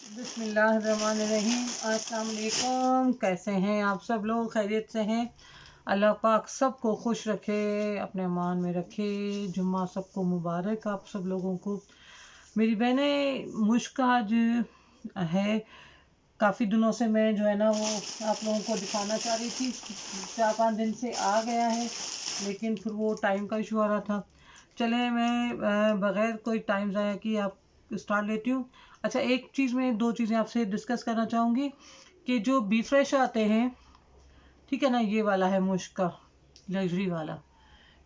बिस्मिल्लाहिर्रहमानिर्रहीम। अस्सलाम वालेकुम। कैसे हैं आप सब लोग? खैरियत से हैं? अल्लाह पाक सबको खुश रखे, अपने मान में रखे। जुम्मा सबको मुबारक आप सब लोगों को। मेरी बहनें, मुश्क आज है। काफ़ी दिनों से मैं जो है ना वो आप लोगों को दिखाना चाह रही थी। 4-5 दिन से आ गया है, लेकिन फिर वो टाइम का इशू आ रहा था। चले मैं बगैर कोई टाइम ज़ाया कि आप स्टार्ट लेती हूँ। अच्छा, एक चीज़ मैं 2 चीज़ें आपसे डिस्कस करना चाहूँगी कि जो बी फ्रेश आते हैं, ठीक है ना, ये वाला है मुश्क का लग्जरी वाला,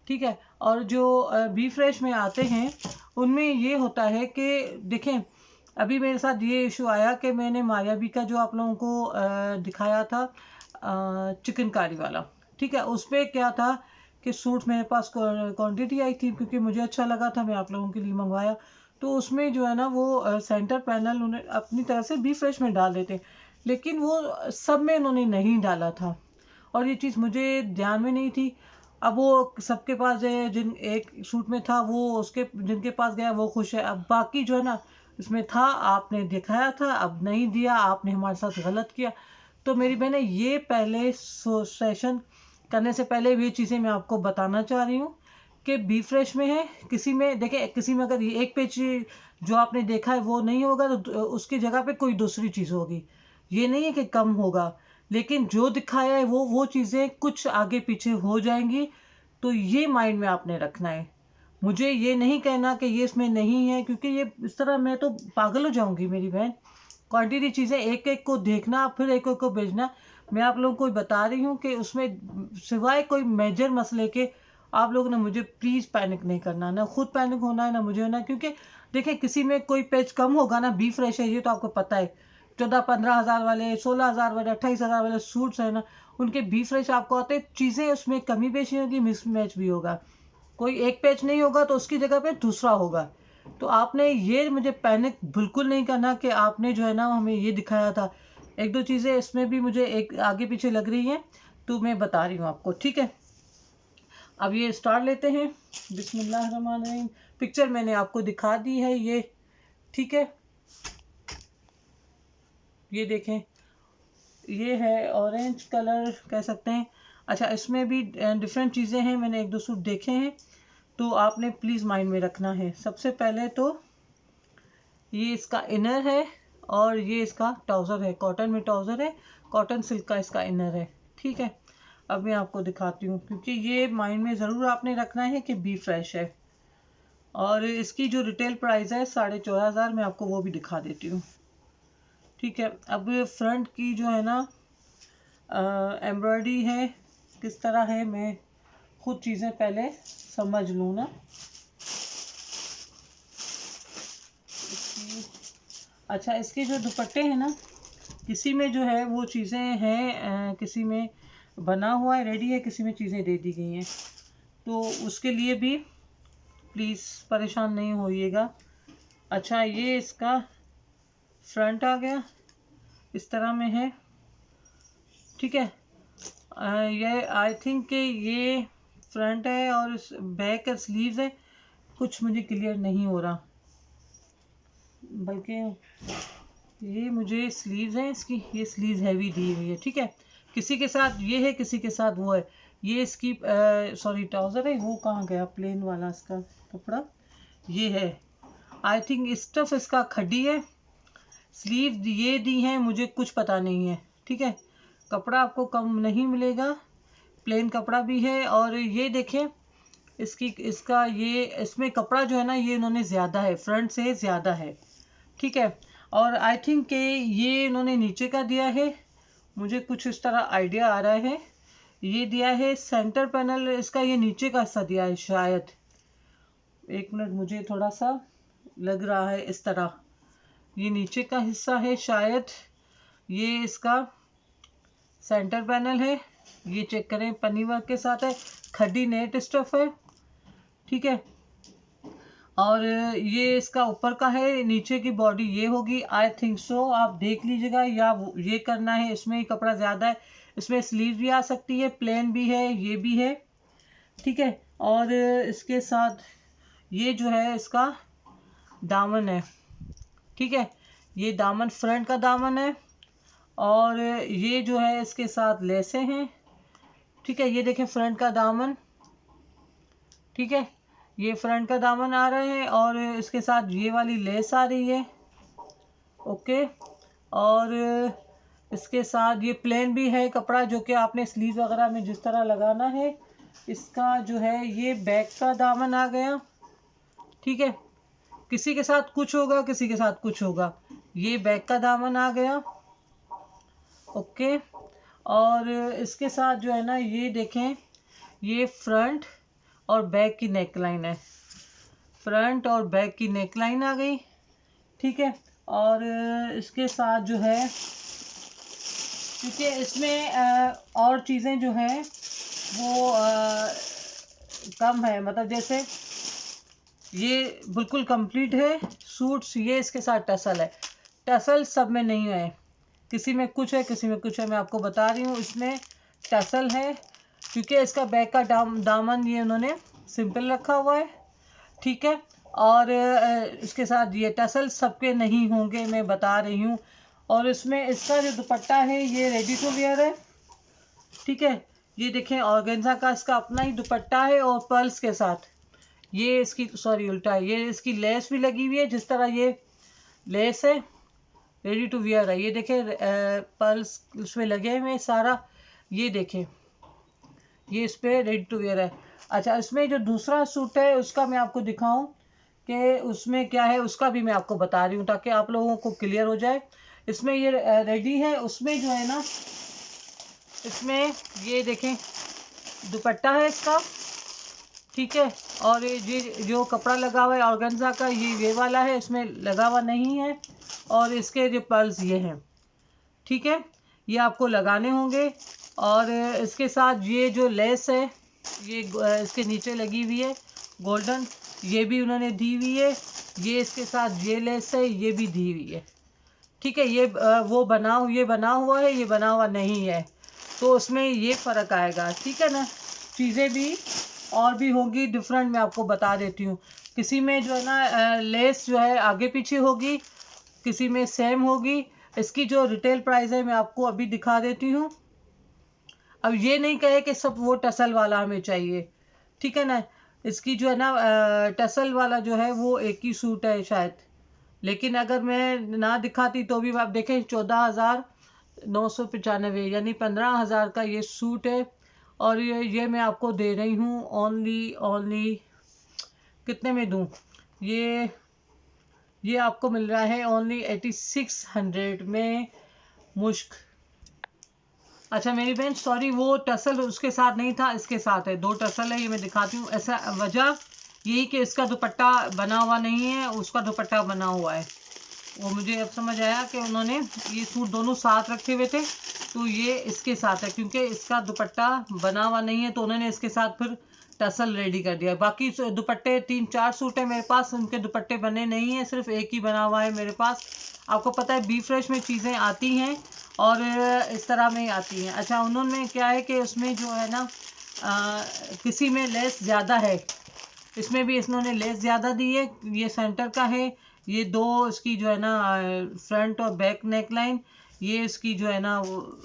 ठीक है। और जो बी फ्रेश में आते हैं उनमें ये होता है कि देखें, अभी मेरे साथ ये इशू आया कि मैंने मायाबी का जो आप लोगों को दिखाया था चिकनकारी वाला, ठीक है। उस पर क्या था कि सूट मेरे पास क्वांटिटी आई थी, क्योंकि मुझे अच्छा लगा था, मैं आप लोगों के लिए मंगवाया। तो उसमें जो है ना वो सेंटर पैनल उन्हें अपनी तरह से बी फ्रेश में डाल देते, लेकिन वो सब में उन्होंने नहीं डाला था, और ये चीज़ मुझे ध्यान में नहीं थी। अब वो सबके पास है, जिन एक सूट में था वो उसके जिनके पास गया वो खुश है। अब बाकी जो है ना, इसमें था, आपने दिखाया था, अब नहीं दिया, आपने हमारे साथ गलत किया। तो मेरी बहने, ये पहले सेशन करने से पहले ये चीज़ें मैं आपको बताना चाह रही हूँ कि बी फ्रेश में है, किसी में देखें, किसी में अगर ये एक पेज जो आपने देखा है वो नहीं होगा तो उसकी जगह पे कोई दूसरी चीज़ होगी। ये नहीं है कि कम होगा, लेकिन जो दिखाया है वो चीज़ें कुछ आगे पीछे हो जाएंगी। तो ये माइंड में आपने रखना है। मुझे ये नहीं कहना कि ये इसमें नहीं है, क्योंकि ये इस तरह मैं तो पागल हो जाऊंगी मेरी बहन। क्वांटिटी चीज़ें एक एक को देखना, फिर एक एक को भेजना। मैं आप लोगों को बता रही हूँ कि उसमें सिवाय कोई मेजर मसले के आप लोगों ने मुझे प्लीज़ पैनिक नहीं करना, ना खुद पैनिक होना है ना मुझे होना है। क्योंकि देखिए, किसी में कोई पेज कम होगा ना, बी फ्रेश है ये तो आपको पता है। 14-15 हज़ार वाले, 16 हज़ार वाले, 28 हज़ार वाले सूट्स है ना, उनके बी फ्रेश आपको आते, चीज़ें उसमें कमी बेशी होगी, मिसमैच भी होगा। कोई एक पेज नहीं होगा तो उसकी जगह पे दूसरा होगा। तो आपने ये मुझे पैनिक बिल्कुल नहीं करना कि आपने जो है ना हमें ये दिखाया था। एक दो चीज़ें इसमें भी मुझे एक आगे पीछे लग रही हैं, तो मैं बता रही हूँ आपको, ठीक है। अब ये स्टार्ट लेते हैं। बिस्मिल्लाहिर्रहमानिर्रहीम। पिक्चर मैंने आपको दिखा दी है ये, ठीक है। ये देखें, ये है ऑरेंज कलर कह सकते हैं। अच्छा, इसमें भी डिफरेंट चीज़ें हैं, मैंने एक दो सूट देखे हैं, तो आपने प्लीज़ माइंड में रखना है। सबसे पहले तो ये इसका इनर है, और ये इसका ट्राउज़र है, कॉटन में ट्राउज़र है, कॉटन सिल्क का इसका इनर है, ठीक है। अब मैं आपको दिखाती हूँ, क्योंकि ये माइंड में ज़रूर आपने रखना है कि बी फ्रेश है। और इसकी जो रिटेल प्राइस है 14,500, मैं आपको वो भी दिखा देती हूँ, ठीक है। अब फ्रंट की जो है ना एम्ब्रॉयडरी है, किस तरह है, मैं खुद चीज़ें पहले समझ लूँ ना। अच्छा, इसके जो दुपट्टे हैं ना, किसी में जो है वो चीज़ें हैं, किसी में बना हुआ है, रेडी है, किसी में चीज़ें दे दी गई हैं। तो उसके लिए भी प्लीज़ परेशान नहीं होइएगा। अच्छा, ये इसका फ्रंट आ गया, इस तरह में है, ठीक है। ये आई थिंक कि ये फ्रंट है, और इस बैक का स्लीव्स है, कुछ मुझे क्लियर नहीं हो रहा, बल्कि ये मुझे स्लीव्स हैं इसकी, ये स्लीव्स हैवी दी हुई है, ठीक है। किसी के साथ ये है, किसी के साथ वो है। ये इसकी सॉरी ट्राउज़र है, वो कहाँ गया प्लेन वाला इसका कपड़ा, ये है। आई थिंक स्टफ इसका खड्डी है। स्लीव ये दी हैं, मुझे कुछ पता नहीं है, ठीक है। कपड़ा आपको कम नहीं मिलेगा, प्लेन कपड़ा भी है। और ये देखें, इसका ये इसमें कपड़ा जो है ना, ये इन्होंने ज़्यादा है, फ्रंट से ज़्यादा है, ठीक है। और आई थिंक कि ये इन्होंने नीचे का दिया है, मुझे कुछ इस तरह आइडिया आ रहा है। ये दिया है सेंटर पैनल इसका, ये नीचे का हिस्सा दिया है शायद, एक मिनट, मुझे थोड़ा सा लग रहा है इस तरह, ये नीचे का हिस्सा है शायद, ये इसका सेंटर पैनल है। ये चेक करें, पन्नी वर्क के साथ है, खड्डी नेट स्टफ है, ठीक है। और ये इसका ऊपर का है, नीचे की बॉडी ये होगी, आई थिंक सो, आप देख लीजिएगा। या ये करना है, इसमें ही कपड़ा ज़्यादा है, इसमें स्लीव भी आ सकती है, प्लेन भी है, ये भी है, ठीक है। और इसके साथ ये जो है इसका दामन है, ठीक है। ये दामन फ्रंट का दामन है और ये जो है इसके साथ लेसें हैं। ठीक है, ये देखें फ्रंट का दामन। ठीक है, ये फ्रंट का दामन आ रहे हैं और इसके साथ ये वाली लेस आ रही है। ओके, और इसके साथ ये प्लेन भी है कपड़ा, जो कि आपने स्लीव वगैरह में जिस तरह लगाना है। इसका जो है ये बैक का दामन आ गया। ठीक है, किसी के साथ कुछ होगा, किसी के साथ कुछ होगा। ये बैक का दामन आ गया। ओके, और इसके साथ जो है ना, ये देखें, ये फ्रंट और बैक की नेकलाइन है। फ्रंट और बैक की नेकलाइन आ गई। ठीक है, और इसके साथ जो है, क्योंकि इसमें और चीज़ें जो हैं वो कम है, मतलब जैसे ये बिल्कुल कंप्लीट है सूट्स। ये इसके साथ टसल है। टसल सब में नहीं है, किसी में कुछ है, किसी में कुछ है। मैं आपको बता रही हूँ, इसमें टसल है क्योंकि इसका बैक का दामन ये उन्होंने सिंपल रखा हुआ है। ठीक है, और इसके साथ ये टसल सबके नहीं होंगे, मैं बता रही हूँ। और इसमें इसका जो दुपट्टा है ये रेडी टू वेयर है। ठीक है, ये देखें ऑर्गेन्जा का इसका अपना ही दुपट्टा है और पर्ल्स के साथ। ये इसकी, सॉरी उल्टा है, ये इसकी लेस भी लगी हुई है। जिस तरह ये लेस है, रेडी टू वियर है। ये देखें पर्ल्स उसमें लगे हुए सारा। ये देखें, ये इस पे रेडी टू वियर है। अच्छा, इसमें जो दूसरा सूट है उसका मैं आपको दिखाऊं कि उसमें क्या है, उसका भी मैं आपको बता रही हूँ ताकि आप लोगों को क्लियर हो जाए। इसमें ये रेडी है, उसमें जो है ना, इसमें ये देखें दुपट्टा है इसका। ठीक है, और ये जो कपड़ा लगा हुआ है ऑर्गेन्जा का, ये वाला है, इसमें लगा हुआ नहीं है। और इसके जो पर्ल्स ये हैं। ठीक है, ये आपको लगाने होंगे। और इसके साथ ये जो लेस है ये इसके नीचे लगी हुई है गोल्डन, ये भी उन्होंने दी हुई है। ये इसके साथ ये लेस है, ये भी दी हुई है। ठीक है, ये वो ये बना हुआ है, ये बना हुआ नहीं है, तो उसमें ये फ़र्क आएगा। ठीक है ना, चीज़ें भी और भी होगी डिफरेंट, मैं आपको बता देती हूँ। किसी में जो है ना लेस जो है आगे पीछे होगी, किसी में सेम होगी। इसकी जो रिटेल प्राइस है मैं आपको अभी दिखा देती हूँ। अब ये नहीं कहे कि सब वो टसल वाला हमें चाहिए। ठीक है ना, इसकी जो है ना टसल वाला जो है वो एक ही सूट है शायद, लेकिन अगर मैं ना दिखाती तो भी आप देखें 14,995 यानी 15,000 का ये सूट है। और ये मैं आपको दे रही हूँ ओनली कितने में दूँ, ये आपको मिल रहा है ओनली 8600 में मुश्क। अच्छा मेरी बहन, सॉरी, वो टसल उसके साथ नहीं था, इसके साथ है। 2 टसल है, ये मैं दिखाती हूँ। ऐसा वजह यही कि इसका दुपट्टा बना हुआ नहीं है, उसका दुपट्टा बना हुआ है। वो मुझे अब समझ आया कि उन्होंने ये सूट दोनों साथ रखे हुए थे, तो ये इसके साथ है क्योंकि इसका दुपट्टा बना हुआ नहीं है, तो उन्होंने इसके साथ फिर टसल रेडी कर दिया। बाकी दुपट्टे 3-4 सूट है मेरे पास, उनके दुपट्टे बने नहीं हैं, सिर्फ एक ही बना हुआ है मेरे पास। आपको पता है बी फ्रेश में चीज़ें आती हैं और इस तरह में आती हैं। अच्छा, उन्होंने क्या है कि उसमें जो है ना किसी में लेस ज़्यादा है, इसमें भी इन्होंने लेस ज़्यादा दी है। ये सेंटर का है, ये 2 इसकी जो है ना फ्रंट और बैक नेक लाइन, ये इसकी जो है ना वो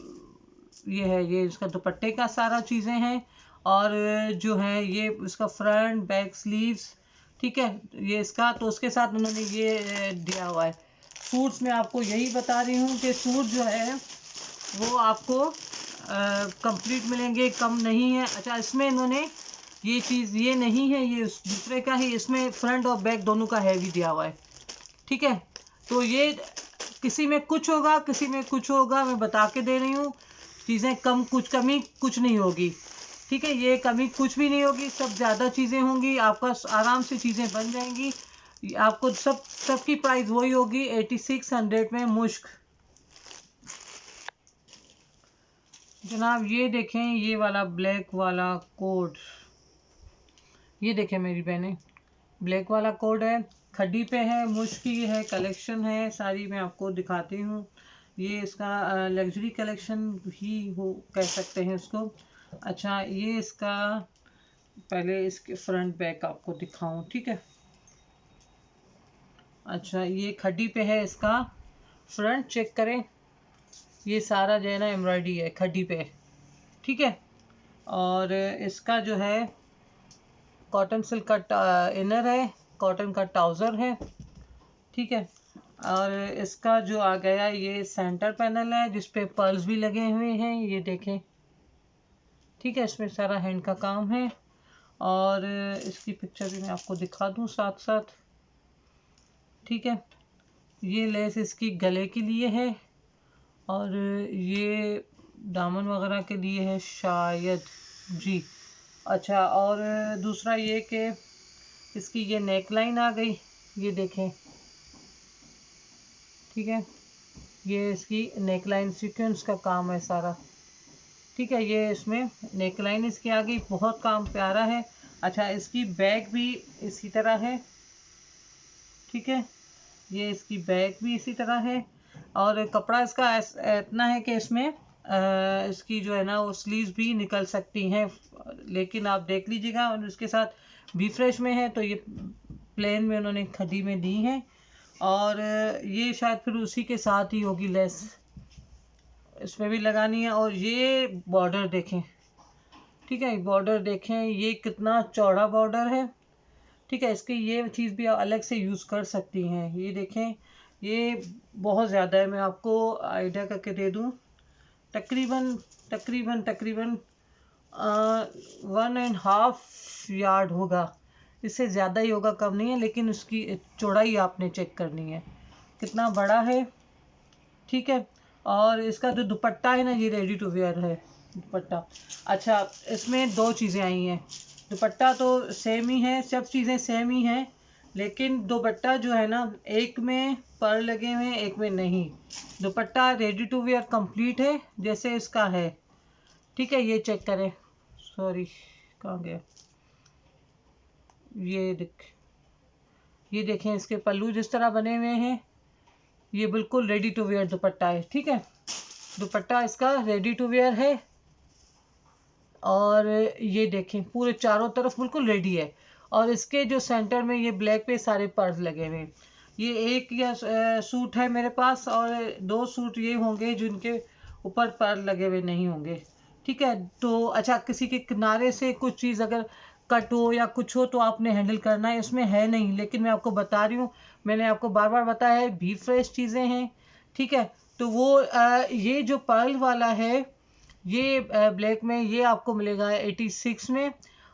ये है, ये इसका दुपट्टे का सारा चीज़ें हैं। और जो है ये इसका फ्रंट बैक स्लीव्स। ठीक है, ये इसका, तो उसके साथ उन्होंने ये दिया हुआ है। सूट्स में आपको यही बता रही हूँ कि सूट जो है वो आपको कंप्लीट मिलेंगे, कम नहीं है। अच्छा, इसमें इन्होंने ये चीज़ ये नहीं है, ये दूसरे का ही, इसमें फ्रंट और बैक दोनों का हैवी दिया हुआ है। ठीक है, तो ये किसी में कुछ होगा, किसी में कुछ होगा, मैं बता के दे रही हूँ। चीज़ें कम, कुछ कमी कुछ नहीं होगी। ठीक है, ये कमी कुछ भी नहीं होगी, सब ज़्यादा चीज़ें होंगी, आपका आराम से चीज़ें बन जाएंगी। आपको सबकी प्राइस वही होगी 8600 में मुश्क। जनाब ये देखें, ये वाला ब्लैक वाला कोड, ये देखें मेरी बहनें, ब्लैक वाला कोड है, खड्डी पे है, मुश्क की है, कलेक्शन है सारी, मैं आपको दिखाती हूँ। ये इसका लग्जरी कलेक्शन ही हो कह सकते हैं इसको। अच्छा, ये इसका पहले इसके फ्रंट बैक आपको दिखाऊं। ठीक है, अच्छा ये खड्डी पे है इसका, फ्रंट चेक करें, ये सारा जो है ना एम्ब्रॉयडरी है खड्डी पे, ठीक है। और इसका जो है कॉटन सिल्क का इनर है, कॉटन का ट्राउज़र है, ठीक है। और इसका जो आ गया ये सेंटर पैनल है जिस पे पर्ल्स भी लगे हुए हैं, ये देखें, ठीक है। इसमें सारा हैंड का काम है। और इसकी पिक्चर भी मैं आपको दिखा दूं साथ साथ, ठीक है। ये लेस इसकी गले के लिए है और ये दामन वगैरह के लिए है शायद, जी। अच्छा, और दूसरा ये कि इसकी ये नेक लाइन आ गई, ये देखें, ठीक है। ये इसकी नेक लाइन सीक्वेंस का काम है सारा, ठीक है। ये इसमें नेक लाइन इसकी आ गई, बहुत काम प्यारा है। अच्छा, इसकी बैक भी इसी तरह है, ठीक है। ये इसकी बैक भी इसी तरह है। और कपड़ा इसका इतना है कि इसमें इसकी जो है ना वो स्लीव्स भी निकल सकती हैं, लेकिन आप देख लीजिएगा। और उसके साथ बी फ्रेश में है तो ये प्लेन में उन्होंने खड्डी में दी है। और ये शायद फिर उसी के साथ ही होगी लेस, इसमें भी लगानी है। और ये बॉर्डर देखें, ठीक है, बॉर्डर देखें, ये कितना चौड़ा बॉर्डर है, ठीक है। इसकी ये चीज़ भी आप अलग से यूज़ कर सकती हैं। ये देखें, ये बहुत ज़्यादा है, मैं आपको आइडिया करके दे दूँ, तकरीबन तकरीबन तकरीबन 1.5 यार्ड होगा, इससे ज़्यादा ही होगा, कम नहीं है। लेकिन उसकी चौड़ाई आपने चेक करनी है कितना बड़ा है, ठीक है। और इसका जो दुपट्टा है ना, ये रेडी टू वेयर है दुपट्टा। अच्छा, इसमें दो चीज़ें आई हैं, दुपट्टा तो सेम ही है, सब चीज़ें सेम ही हैं, लेकिन दुपट्टा जो है ना, एक में पर्ल लगे हुए हैं, एक में नहीं। Dupatta ready to wear complete है जैसे इसका है, ठीक है। ये चेक करें, सॉरी कहाँ गया, ये देखें, इसके पल्लू जिस तरह बने हुए हैं, ये बिल्कुल रेडी टू वेयर दुपट्टा है, ठीक है। दुपट्टा इसका रेडी टू वेयर है। और ये देखें, पूरे चारों तरफ बिल्कुल रेडी है। और इसके जो सेंटर में ये ब्लैक पे सारे पर्स लगे हुए हैं। ये एक या सूट है मेरे पास, और 2 सूट ये होंगे जिनके ऊपर पर्ल लगे हुए नहीं होंगे, ठीक है। तो अच्छा, किसी के किनारे से कुछ चीज़ अगर कट हो या कुछ हो तो आपने हैंडल करना है, इसमें है नहीं, लेकिन मैं आपको बता रही हूँ, मैंने आपको बार बार बताया है, भी फ्रेश चीज़ें हैं, ठीक है। तो वो ये जो पर्ल वाला है, ये ब्लैक में ये आपको मिलेगा 86 में,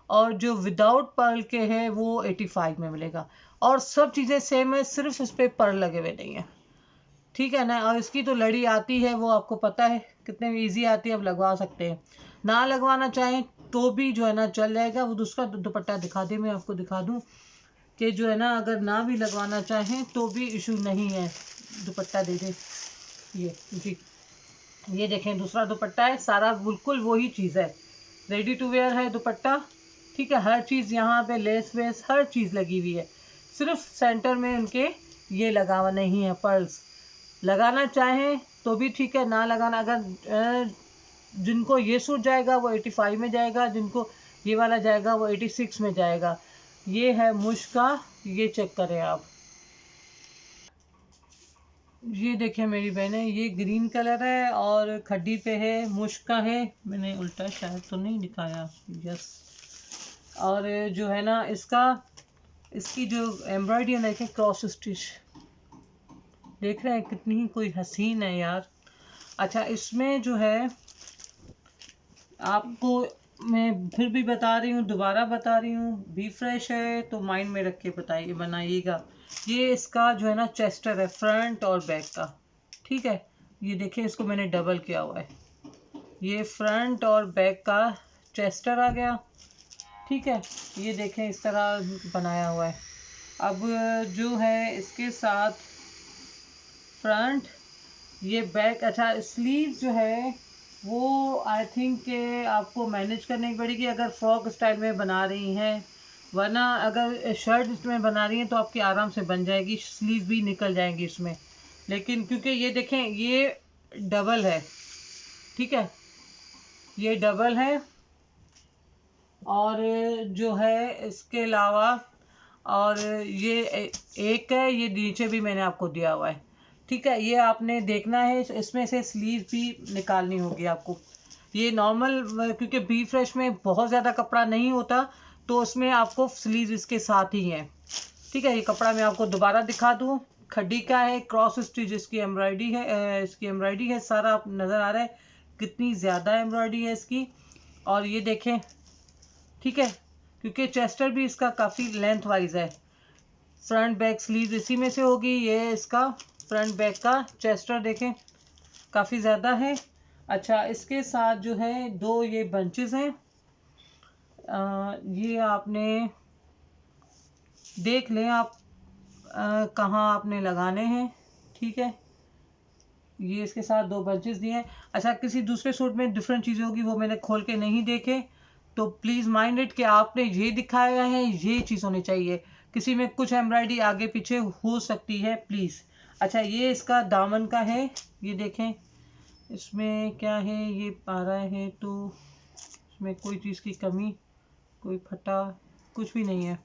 और जो विदाउट पर्ल के है वो 85 में मिलेगा। और सब चीज़ें सेम है, सिर्फ इस पर पर्ल लगे हुए नहीं है, ठीक है ना। और इसकी तो लड़ी आती है, वो आपको पता है कितने इजी आती है, आप लगवा सकते हैं। ना लगवाना चाहें तो भी जो है ना चल जाएगा। वो दूसरा दुपट्टा दिखा दे, मैं आपको दिखा दूं कि जो है ना, अगर ना भी लगवाना चाहें तो भी इशू नहीं है, दुपट्टा दे दे। ये जी, ये देखें, दूसरा दुपट्टा है, सारा बिल्कुल वही चीज़ है, रेडी टू वेयर है दुपट्टा, ठीक है। हर चीज़ यहाँ पे लेस वेस हर चीज़ लगी हुई है, सिर्फ सेंटर में उनके ये लगा हुआ नहीं है पर्ल्स। लगाना चाहें तो भी ठीक है, ना लगाना, अगर जिनको ये सूट जाएगा वो 85 में जाएगा, जिनको ये वाला जाएगा वो 86 में जाएगा। ये है मुश्का, ये चेक करें आप। ये देखें मेरी बहनें, ये ग्रीन कलर है और खड्डी पे है, मुश्क का है, मैंने उल्टा शायद तो नहीं दिखाया, यस। और जो है ना इसकी जो एम्ब्रॉयडरी है, देखें क्रॉस स्टिच, देख रहे हैं कितनी ही कोई हसीन है यार। अच्छा, इसमें जो है आपको मैं फिर भी बता रही हूँ, दोबारा बता रही हूँ, बी फ्रेश है तो माइंड में रख के बताइए, बनाइएगा। ये इसका जो है ना चेस्टर है, फ्रंट और बैक का, ठीक है। ये देखिए, इसको मैंने डबल किया हुआ है, ये फ्रंट और बैक का चेस्टर आ गया, ठीक है। ये देखें, इस तरह बनाया हुआ है। अब जो है इसके साथ फ्रंट, ये बैक। अच्छा, स्लीव जो है वो आई थिंक के आपको मैनेज करने की पड़ेगी अगर फ्रॉक स्टाइल में बना रही हैं, वरना अगर शर्ट इसमें बना रही हैं तो आपकी आराम से बन जाएगी, स्लीव भी निकल जाएंगी इसमें। लेकिन क्योंकि ये देखें, ये डबल है, ठीक है, ये डबल है। और जो है इसके अलावा, और ये एक है, ये नीचे भी मैंने आपको दिया हुआ है, ठीक है, ये आपने देखना है, इसमें से स्लीव भी निकालनी होगी आपको। ये नॉर्मल, क्योंकि बी फ्रेश में बहुत ज़्यादा कपड़ा नहीं होता, तो उसमें आपको स्लीव इसके साथ ही है। ठीक है, ये कपड़ा मैं आपको दोबारा दिखा दूँ। खड्डी का है, क्रॉस स्टिच इसकी एम्ब्रॉयडरी है, इसकी एम्ब्रॉयडरी है, सारा आप नज़र आ रहा है कितनी ज़्यादा एम्ब्रॉयडरी है इसकी। और ये देखें, ठीक है, क्योंकि चेस्टर भी इसका काफ़ी लेंथ वाइज है। फ्रंट बैक स्लीव इसी में से होगी। ये इसका फ्रंट बैक का चेस्टर देखें काफ़ी ज़्यादा है। अच्छा, इसके साथ जो है 2 ये बंचेस हैं। ये आपने देख लें आप कहाँ आपने लगाने हैं। ठीक है, ये इसके साथ 2 बंचेस दिए हैं। अच्छा, किसी दूसरे सूट में डिफरेंट चीज़ें होगी, वो मैंने खोल के नहीं देखे, तो प्लीज़ माइंड इट कि आपने ये दिखाया है ये चीज़ होनी चाहिए। किसी में कुछ एम्ब्रॉयडरी आगे पीछे हो सकती है, प्लीज़। अच्छा, ये इसका दामन का है, ये देखें इसमें क्या है, ये आ रहा है तो इसमें कोई चीज़ की कमी, कोई फटा कुछ भी नहीं है।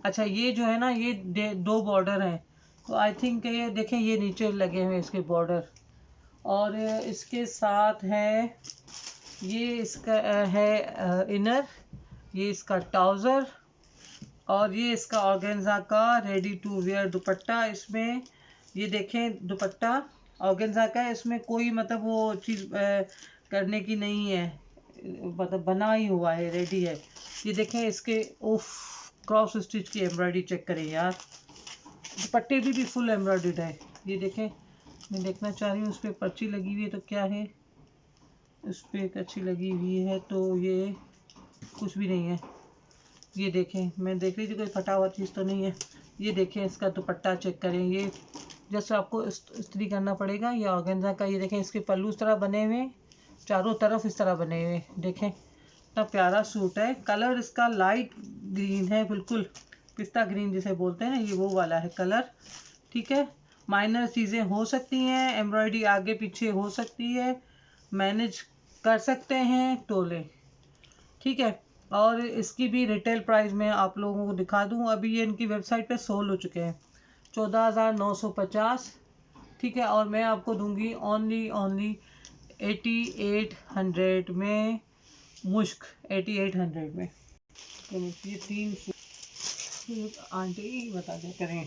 अच्छा, ये जो है ना, ये 2 बॉर्डर हैं, तो आई थिंक ये देखें ये नीचे लगे हुए इसके बॉर्डर। और इसके साथ है ये इसका है इनर, ये इसका ट्राउज़र, और ये इसका ऑर्गेन्जा का रेडी टू वेयर दुपट्टा। इसमें ये देखें दुपट्टा ऑर्गेन्जा का है, इसमें कोई मतलब वो चीज़ करने की नहीं है, मतलब बना ही हुआ है, रेडी है। ये देखें इसके उफ क्रॉस स्टिच की एम्ब्रॉयडरी चेक करें यार, दुपट्टे भी फुल एम्ब्रॉयडर्ड है। ये देखें, मैं देखना चाह रही हूँ उस पर पर्ची लगी हुई है तो क्या है, उस पर एक अच्छी लगी हुई है तो ये कुछ भी नहीं है। ये देखें, मैं देख रही थी कोई फटा हुआ चीज़ तो नहीं है। ये देखें इसका दुपट्टा चेक करें, ये जस्ट आपको इस्त्री करना पड़ेगा। ये ऑर्गेन्जा का, ये देखें इसके पल्लू इस तरह बने हुए, चारों तरफ इस तरह बने हुए, देखें इतना प्यारा सूट है। कलर इसका लाइट ग्रीन है, बिल्कुल पिस्ता ग्रीन जिसे बोलते हैं ना, ये वो वाला है कलर। ठीक है, माइनर चीज़ें हो सकती हैं, एम्ब्रॉयडरी आगे पीछे हो सकती है, मैनेज कर सकते हैं तो लें। ठीक है, और इसकी भी रिटेल प्राइस मैं आप लोगों को दिखा दूं, अभी ये इनकी वेबसाइट पे सोल्ड हो चुके हैं 14,950। ठीक है, और मैं आपको दूंगी ओनली 8800 में, मुश्क 8800 में। तो ये 3 सूट आंटी बता दे करें।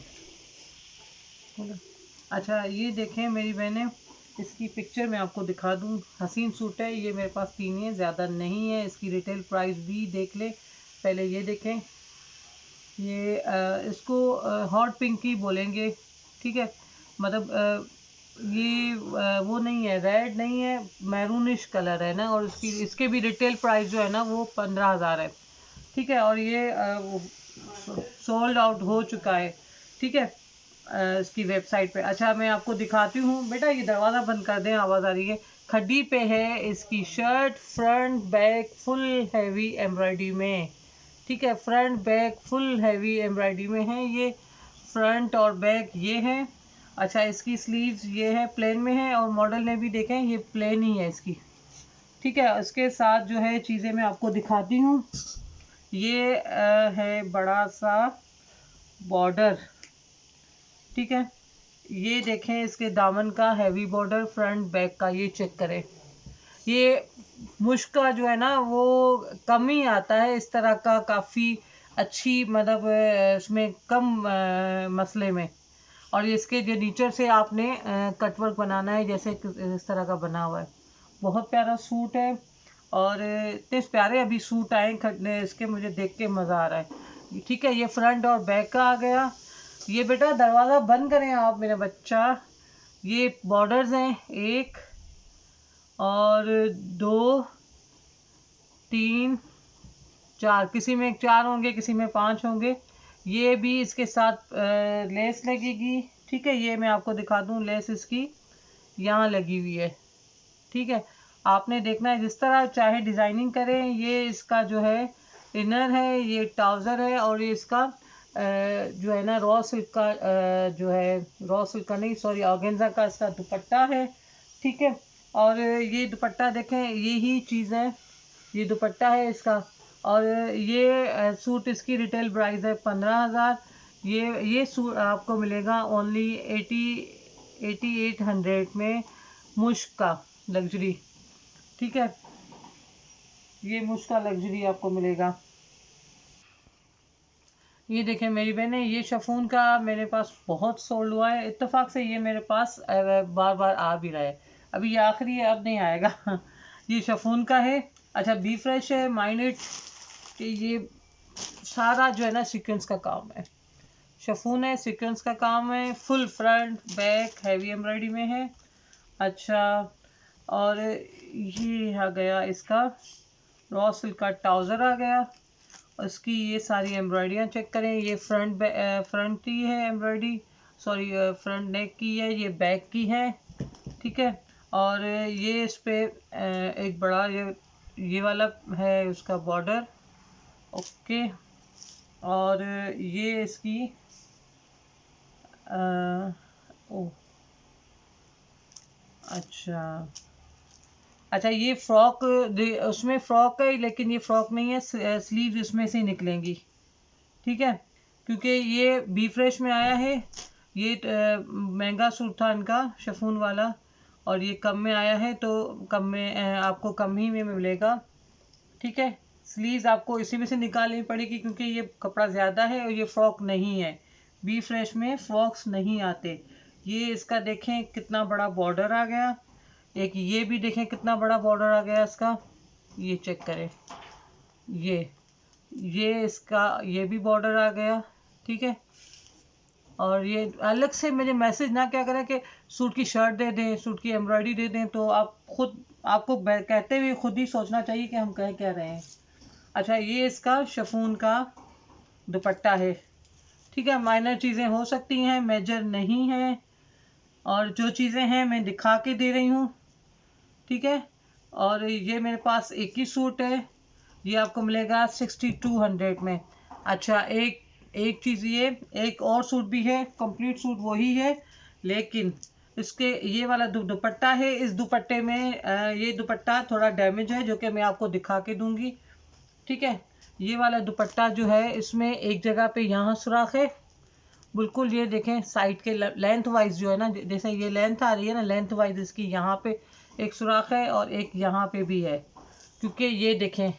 अच्छा, ये देखें मेरी बहनें, इसकी पिक्चर मैं आपको दिखा दूं, हसीन सूट है ये, मेरे पास 3 है, ज़्यादा नहीं है। इसकी रिटेल प्राइस भी देख ले, पहले ये देखें। ये इसको हॉट पिंकी बोलेंगे। ठीक है, मतलब ये वो नहीं है, रेड नहीं है, मैरूनिश कलर है ना, और इसके भी रिटेल प्राइस जो है ना वो 15,000 है। ठीक है, और ये सोल्ड आउट हो चुका है। ठीक है, इसकी वेबसाइट पे। अच्छा, मैं आपको दिखाती हूँ बेटा, ये दरवाज़ा बंद कर दें, आवाज़ आ रही है। खड्डी पे है इसकी shirt, front back full heavy embroidery में। ठीक है, front back full heavy embroidery में है ये, फ्रंट और बैक ये है। अच्छा, इसकी स्लीव्स ये है प्लेन में है, और मॉडल ने भी देखें ये प्लेन ही है इसकी। ठीक है, इसके साथ जो है चीज़ें मैं आपको दिखाती हूँ। ये है बड़ा सा बॉर्डर। ठीक है, ये देखें इसके दामन का हैवी बॉर्डर, फ्रंट बैक का ये चेक करें। ये मुश्क का जो है ना वो कम ही आता है इस तरह का, काफ़ी अच्छी मतलब इसमें कम मसले में। और इसके जो नीचे से आपने कटवर्क बनाना है, जैसे इस तरह का बना हुआ है। बहुत प्यारा सूट है, और इतने प्यारे अभी सूट आए खटने इसके, मुझे देख के मज़ा आ रहा है। ठीक है, ये फ्रंट और बैक का आ गया। ये बेटा दरवाज़ा बंद करें आप मेरा बच्चा। ये बॉर्डर्स हैं 1 और 2 3 4, किसी में 4 होंगे, किसी में 5 होंगे। ये भी इसके साथ लेस लगेगी। ठीक है, ये मैं आपको दिखा दूं, लेस इसकी यहाँ लगी हुई है। ठीक है, आपने देखना है जिस तरह चाहे डिज़ाइनिंग करें। ये इसका जो है इनर है, ये ट्राउज़र है, और ये इसका जो है ना रॉ सिल्क का जो है, रॉ सिल्क का नहीं सॉरी, ऑर्गेन्जा का इसका दुपट्टा है। ठीक है, और ये दुपट्टा देखें, यही चीज़ है, ये दुपट्टा है इसका। और ये सूट इसकी रिटेल प्राइस है 15,000। ये सूट आपको मिलेगा ओनली 8800 में मुश्क का लग्जरी। ठीक है, ये मुश्क का लग्जरी आपको मिलेगा। ये देखें मेरी बहनें, ये शफून का मेरे पास बहुत सोल्ड हुआ है। इत्तेफाक से ये मेरे पास बार बार आ भी रहा है। अभी ये आखिरी है, अब नहीं आएगा। ये शफून का है। अच्छा, बी फ्रेश है, माइंड कि ये सारा जो है ना सीक्वेंस का काम है। शफून है, सीक्वेंस का काम है, full front back heavy embroidery में है। अच्छा, और ये आ गया इसका रॉ सिल्क का ट्राउज़र आ गया। उसकी ये सारी एम्ब्रॉयडरियाँ चेक करें। ये फ्रंट की है एम्ब्रॉयडरी, सॉरी फ्रंट नेक की है, ये बैक की है। ठीक है, और ये इस पे एक बड़ा ये वाला है उसका बॉर्डर। ओके, और ये इसकी ओ अच्छा अच्छा, ये फ्रॉक उसमें फ्रॉक है, लेकिन ये फ्रॉक नहीं है, स्लीव इसमें से निकलेंगी। ठीक है, क्योंकि ये बी फ्रेश में आया है। ये महंगा सूट था इनका शफून वाला, और ये कम में आया है, तो कम में आपको कम ही में मिलेगा। ठीक है, स्लीव्स आपको इसी में से निकालनी पड़ेगी, क्योंकि ये कपड़ा ज़्यादा है और ये फ्रॉक नहीं है। बी फ्रेश में फ्रॉक्स नहीं आते। ये इसका देखें कितना बड़ा बॉर्डर आ गया। एक ये भी देखें कितना बड़ा बॉर्डर आ गया इसका, ये चेक करें। ये इसका ये भी बॉर्डर आ गया। ठीक है, और ये अलग से मुझे मैसेज ना क्या करें कि सूट की शर्ट दे दें, सूट की एम्ब्रॉयडरी दे दें, तो आप खुद आपको कहते हुए खुद ही सोचना चाहिए कि हम कह क्या रहे हैं। अच्छा, ये इसका शफून का दुपट्टा है। ठीक है, माइनर चीज़ें हो सकती हैं, मेजर नहीं है, और जो चीज़ें हैं मैं दिखा के दे रही हूँ। ठीक है, और ये मेरे पास एक ही सूट है, ये आपको मिलेगा 6200 में। अच्छा, एक चीज़, ये एक और सूट भी है, कंप्लीट सूट वही है, लेकिन इसके ये वाला दुपट्टा है। इस दुपट्टे में ये दुपट्टा थोड़ा डैमेज है, जो कि मैं आपको दिखा के दूंगी। ठीक है, ये वाला दुपट्टा जो है, इसमें एक जगह पे यहाँ सुराख है, बिल्कुल ये देखें साइड के लेंथ वाइज जो है ना, जैसे ये लेंथ आ रही है ना, लेंथ वाइज इसकी यहाँ पे एक सुराख है और एक यहाँ पे भी है, क्योंकि ये देखें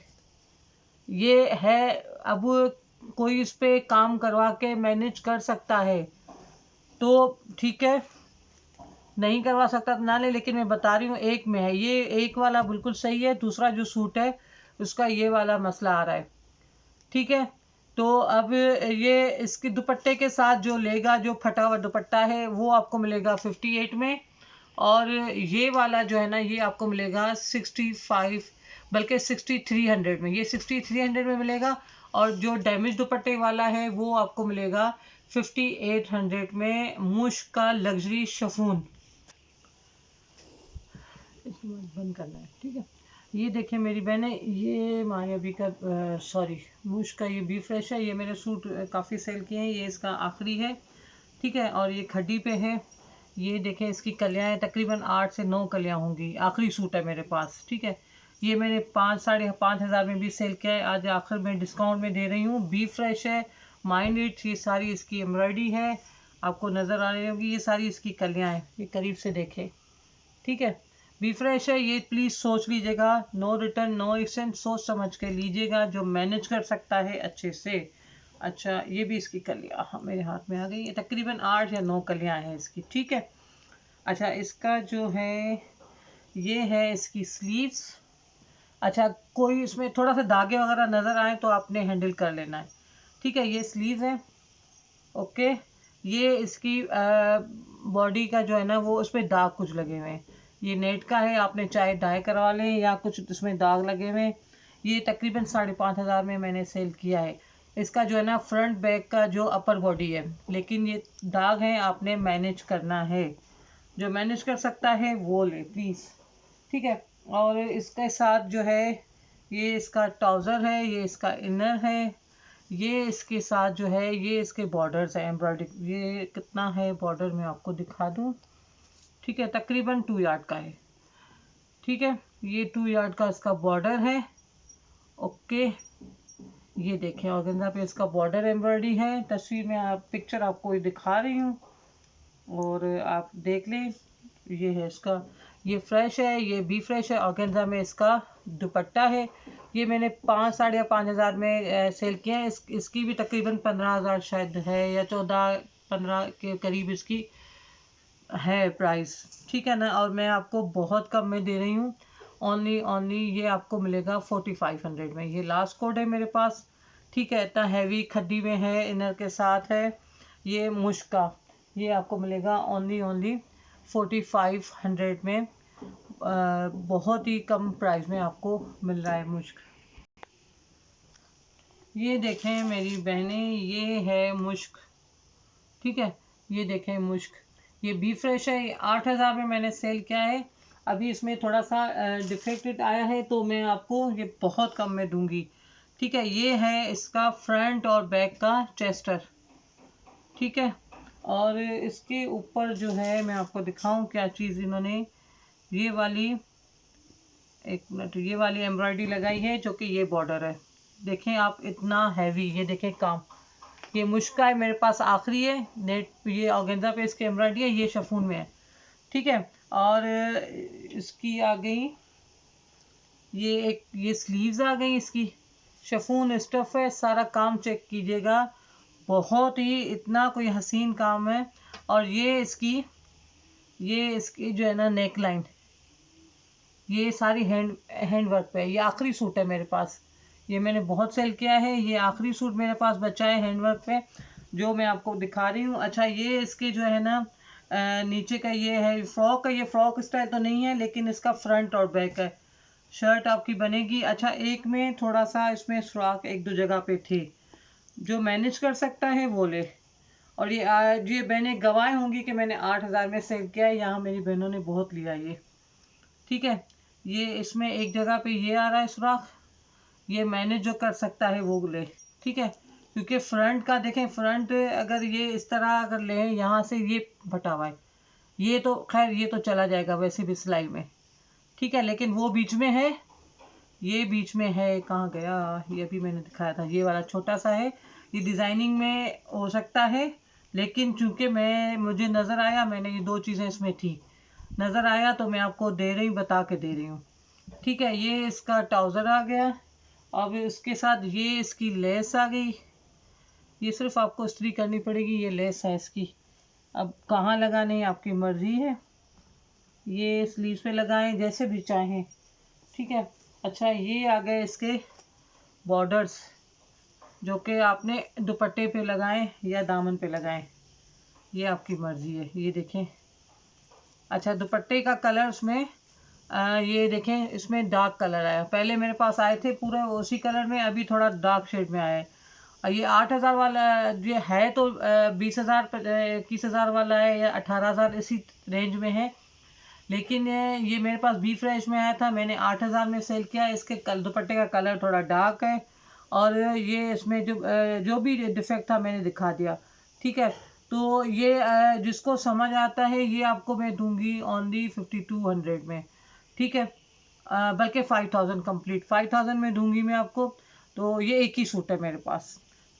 ये है। अब कोई इस पे काम करवा के मैनेज कर सकता है तो ठीक है, नहीं करवा सकता तो ना ले, लेकिन मैं बता रही हूँ एक में है। ये एक वाला बिल्कुल सही है, दूसरा जो सूट है उसका ये वाला मसला आ रहा है। ठीक है, तो अब ये इसके दुपट्टे के साथ जो लेगा, जो फटा हुआ दुपट्टा है, वो आपको मिलेगा 58 में, और ये वाला जो है ना, ये आपको मिलेगा 65 बल्कि 6300 में। ये 6300 में मिलेगा, और जो डैमेज दुपट्टे वाला है वो आपको मिलेगा 5800 में। मुश्क का लग्जरी शफून, इसमें बंद करना है। ठीक है, ये देखें मेरी बहनें, ये मायावी का सॉरी मुश्क का ये बी फ्रेश है। ये मेरे सूट काफ़ी सेल किए हैं, ये इसका आखिरी है। ठीक है, और ये खड्डी पे है। ये देखें इसकी कलियाँ हैं, तकरीबन 8 से 9 कलियाँ होंगी। आखिरी सूट है मेरे पास। ठीक है, ये मैंने 5-5.5 में भी सेल किया है, आज आखिर में डिस्काउंट में दे रही हूँ। बी फ्रेश है, माइंड इट, ये सारी इसकी एम्ब्रॉयडरी है, आपको नज़र आ रही होगी। ये सारी इसकी कलियाँ हैं, ये करीब से देखें। ठीक है, बी फ्रेश है। ये प्लीज़ सोच लीजिएगा, नो रिटर्न नो एक्सचेंज, सोच समझ के लीजिएगा, जो मैनेज कर सकता है अच्छे से। अच्छा, ये भी इसकी कलियाँ मेरे हाथ में आ गई, ये तकरीबन 8 या 9 कलियाँ हैं इसकी। ठीक है, अच्छा इसका जो है ये है इसकी स्लीव्स। अच्छा, कोई इसमें थोड़ा सा धागे वगैरह नज़र आए तो आपने हैंडल कर लेना है। ठीक है, ये स्लीव है। ओके, ये इसकी बॉडी का जो है ना, वो उस पर दाग कुछ लगे हुए हैं। ये नेट का है, आपने चाहे डाई करवा लें या कुछ इसमें दाग लगे हुए हैं। ये तकरीबन 5,500 में मैंने सेल किया है। इसका जो है ना फ्रंट बैक का जो अपर बॉडी है, लेकिन ये दाग है, आपने मैनेज करना है। जो मैनेज कर सकता है वो ले प्लीज़। ठीक है, और इसके साथ जो है ये इसका ट्राउज़र है, ये इसका इनर है, ये इसके साथ जो है ये इसके बॉर्डर्स हैं एम्ब्रॉयडरी। ये कितना है बॉर्डर मैं आपको दिखा दूँ। ठीक है, तकरीबन 2 यार्ड का है। ठीक है, ये 2 यार्ड का इसका बॉर्डर है। ओके, ये देखें ऑर्गेन्जा पे इसका बॉर्डर एम्ब्रॉयडरी है। तस्वीर में आप पिक्चर आपको दिखा रही हूँ। और आप देख लें, ये है इसका, ये फ्रेश है, ये भी फ्रेश है। ऑर्गेन्जा में इसका दुपट्टा है। ये मैंने 5 साढ़े 5 हज़ार में सेल किया है। इसकी भी तकरीबन 15 हज़ार शायद है, या 14-15 के करीब इसकी है प्राइस, ठीक है ना। और मैं आपको बहुत कम में दे रही हूँ, ओनली ये आपको मिलेगा 4500 में। ये लास्ट कोड है मेरे पास, ठीक है। इतना हैवी खड्डी में है, इनर के साथ है। ये मुश्क का, ये आपको मिलेगा ओनली 4500 में। बहुत ही कम प्राइस में आपको मिल रहा है मुश्क। ये देखें मेरी बहनें, ये है मुश्क, ठीक है। ये देखें मुश्क, ये बी फ्रेश है। ये 8000 में मैंने सेल किया है। अभी इसमें थोड़ा सा डिफेक्टेड आया है, तो मैं आपको ये बहुत कम में दूंगी, ठीक है। ये है इसका फ्रंट और बैक का चेस्टर, ठीक है। और इसके ऊपर जो है, मैं आपको दिखाऊं क्या चीज़ इन्होंने, ये वाली, एक मिनट, ये वाली एम्ब्रॉयडरी लगाई है, जो कि ये बॉर्डर है। देखें आप, इतना हैवी, ये देखें काम। ये मुश्का है मेरे पास आखिरी है नेट, ये ऑर्गेन्जा पे इसकी एम्ब्रॉयडरी है, ये शिफॉन में है, ठीक है। और इसकी आ गई, ये स्लीव्स आ गई इसकी, शिफॉन स्टफ है। सारा काम चेक कीजिएगा, बहुत ही इतना कोई हसीन काम है। और ये इसकी जो है ना नेक लाइन, ये सारी हैंड वर्क पे है। ये आखिरी सूट है मेरे पास, ये मैंने बहुत सेल किया है। ये आखिरी सूट मेरे पास बचा है हैंड वर्क पे, जो मैं आपको दिखा रही हूँ। अच्छा, ये इसके जो है ना नीचे का ये है फ्रॉक का, ये फ्रॉक स्टाइल तो नहीं है, लेकिन इसका फ्रंट और बैक है, शर्ट आपकी बनेगी। अच्छा, एक में थोड़ा सा इसमें सुराख एक दो जगह पे थी, जो मैनेज कर सकता है वो ले। और ये बहनें गवाह होंगी कि मैंने 8000 में सेल किया है, यहाँ मेरी बहनों ने बहुत लिया ये, ठीक है। ये इसमें एक जगह पे ये आ रहा है सुराख, ये मैनेज जो कर सकता है वो ले, ठीक है। क्योंकि फ्रंट का देखें, फ्रंट अगर ये इस तरह अगर ले, यहाँ से ये फटा हुआ है, ये तो खैर ये तो चला जाएगा वैसे भी सिलाई में, ठीक है। लेकिन वो बीच में है, ये बीच में है, कहाँ गया, ये भी मैंने दिखाया था, ये वाला छोटा सा है। ये डिज़ाइनिंग में हो सकता है, लेकिन चूंकि मुझे नज़र आया, मैंने ये दो चीज़ें इसमें थी, नज़र आया तो मैं आपको दे रही, बता के दे रही हूँ, ठीक है। ये इसका ट्राउज़र आ गया। अब इसके साथ ये इसकी लेस आ गई, ये सिर्फ आपको इस्त्री करनी पड़ेगी, ये लेस है इसकी। अब कहाँ लगानी है आपकी मर्जी है, ये स्लीव्स पे लगाएं जैसे भी चाहें, ठीक है। अच्छा, ये आ गए इसके बॉर्डर्स, जो कि आपने दुपट्टे पे लगाएं या दामन पे लगाएं, ये आपकी मर्जी है। ये देखें, अच्छा दुपट्टे का कलर उसमें ये देखें, इसमें डार्क कलर आया, पहले मेरे पास आए थे पूरे उसी कलर में, अभी थोड़ा डार्क शेड में आया है। और ये 8000 वाला ये है, तो 20,000 21,000 वाला है, या 18,000 इसी रेंज में है। लेकिन ये मेरे पास बी फ्रेश में आया था, मैंने 8000 में सेल किया। इसके दुपट्टे का कलर थोड़ा डार्क है, और ये इसमें जो भी डिफेक्ट था मैंने दिखा दिया, ठीक है। तो ये जिसको समझ आता है, ये आपको मैं दूंगी ओनली 5200 में, ठीक है। बल्कि 5000 कंप्लीट 5000 में दूंगी मैं आपको। तो ये एक ही सूट है मेरे पास,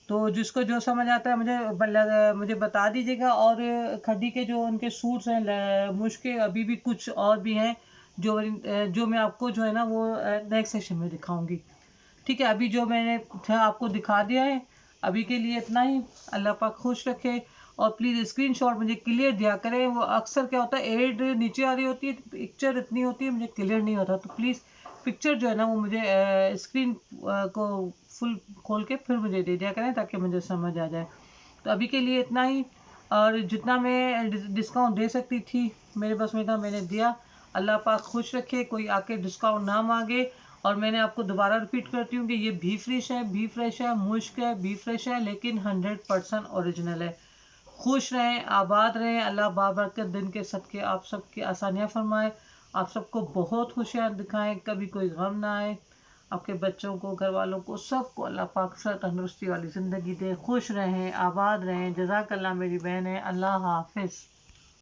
तो जिसको जो समझ आता है मुझे बता दीजिएगा। और खड्डी के जो उनके सूट्स हैं मुश्किल, अभी भी कुछ और भी हैं, जो मैं आपको जो है ना वो नेक्स्ट सेशन में दिखाऊंगी, ठीक है। अभी जो मैंने आपको दिखा दिया है, अभी के लिए इतना ही। अल्लाह पाक खुश रखे। और प्लीज़ स्क्रीनशॉट मुझे क्लियर दिया करें, वो अक्सर क्या होता है एड नीचे आ रही होती है, पिक्चर इतनी होती है, मुझे क्लियर नहीं होता, तो प्लीज़ पिक्चर जो है ना वो मुझे स्क्रीन को फुल खोल के फिर मुझे दे दिया करें, ताकि मुझे समझ आ जाए। तो अभी के लिए इतना ही, और जितना मैं डिस्काउंट दे सकती थी मेरे बस में था, मैंने दिया। अल्लाह पाक खुश रखे, कोई आके डिस्काउंट ना मांगे। और मैंने आपको दोबारा रिपीट करती हूँ कि ये भी फ्रेश है, मुश्क है, भी फ्रेश है, लेकिन 100% ओरिजिनल है। खुश रहें, आबाद रहें, अल्लाह बाबरकत दिन के सदके आप सबकी आसानियाँ फरमाए, आप सबको बहुत खुशियाँ दिखाएं, कभी कोई गम ना आए, आपके बच्चों को, घर वालों को, सबको अल्लाह पाक से तंदुरुस्ती वाली ज़िंदगी दे। खुश रहें, आबाद रहें। जज़ाकल्लाह मेरी बहन है। अल्लाह हाफिज़।